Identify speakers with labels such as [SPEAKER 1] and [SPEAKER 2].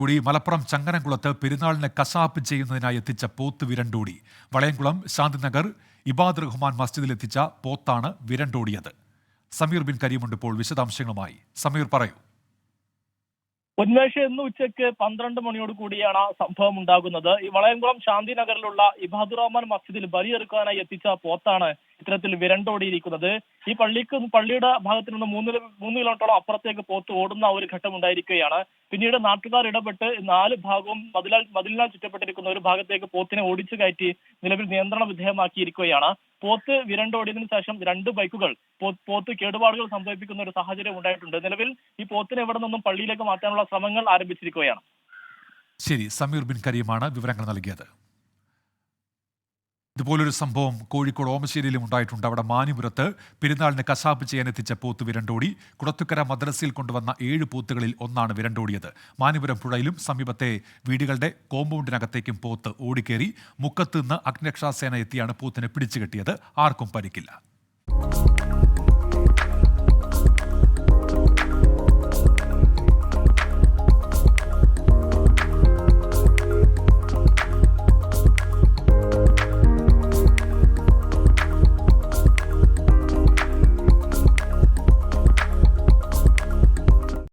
[SPEAKER 1] കൂടി മലപ്പുറം ചങ്ങനംകുളത്ത് പെരുന്നാളിന് കശാപ്പ് ചെയ്യുന്നതിനായി എത്തിച്ച പോത്ത് വിരണ്ടോടി. വളയംകുളം ശാന്തിനഗർ ഇബാദ് റഹ്മാൻ മസ്ജിദിലെത്തിച്ച പോത്താണ് വിരണ്ടോടിയത്. സമീർ ബിൻ കരീമുണ്ട് ഇപ്പോൾ വിശദാംശങ്ങളുമായി. സമീർ, പറയൂ.
[SPEAKER 2] ഉന്മേഷ്, ഇന്ന് ഉച്ചയ്ക്ക് 12 മണിയോട് കൂടിയാണ് സംഭവം ഉണ്ടാകുന്നത്. ഈ വളയംകുളം ശാന്തിനഗറിലുള്ള ഇബാദുർ റഹ്മാൻ മസ്ജിദിൽ ബലിയെറുക്കാനായി എത്തിച്ച പോത്താണ് ഇത്തരത്തിൽ വിരണ്ടോടിയിരിക്കുന്നത്. ഈ പള്ളിയുടെ ഭാഗത്ത് നിന്ന് 3 കിലോമീറ്ററോളം അപ്പുറത്തേക്ക് പോത്ത് ഓടുന്ന ഒരു ഘട്ടം ഉണ്ടായിരിക്കുകയാണ്. പിന്നീട് നാട്ടുകാർ ഇടപെട്ട് 4 ഭാഗവും മതിലിനാൽ ചുറ്റപ്പെട്ടിരിക്കുന്ന ഒരു ഭാഗത്തേക്ക് പോത്തിനെ ഓടിച്ചു കയറ്റി നിലവിൽ നിയന്ത്രണ വിധേയമാക്കിയിരിക്കുകയാണ്. പോത്ത് വിരണ്ടോടിയതിനു ശേഷം 2 ബൈക്കുകൾ പോത്ത് കേടുപാടുകൾ സംഭവിപ്പിക്കുന്ന ഒരു സാഹചര്യം ഉണ്ടായിട്ടുണ്ട്. നിലവിൽ ഈ പോത്തിനെ ഇവിടെ നിന്നും പള്ളിയിലേക്ക് മാറ്റാനുള്ള ശ്രമങ്ങൾ ആരംഭിച്ചിരിക്കുകയാണ്.
[SPEAKER 1] ശരി, സമീർ ബിൻ കരീമാണ് വിവരങ്ങൾ നൽകിയത്. ഇതുപോലൊരു സംഭവം കോഴിക്കോട് ഓമശ്ശേരിയിലും ഉണ്ടായിട്ടുണ്ട്. അവിടെ മാനിപുരത്ത് പെരുന്നാളിന് കശാപ്പ് ചെയ്യാൻ എത്തിച്ച പോത്ത് വിരണ്ടോടി. കുളത്തുക്കര മദ്രസയിൽ കൊണ്ടുവന്ന 7 പോത്തുകളിൽ ഒന്നാണ് വിരണ്ടോടിയത്. മാനിപുരം പുഴയിലും സമീപത്തെ വീടുകളുടെ കോമ്പൗണ്ടിനകത്തേക്കും പോത്ത് ഓടിക്കേറി. മുക്കത്ത് നിന്ന് അഗ്നിരക്ഷാസേന എത്തിയാണ് പോത്തിനെ പിടിച്ചുകെട്ടിയത്. ആർക്കും പരിക്കില്ല.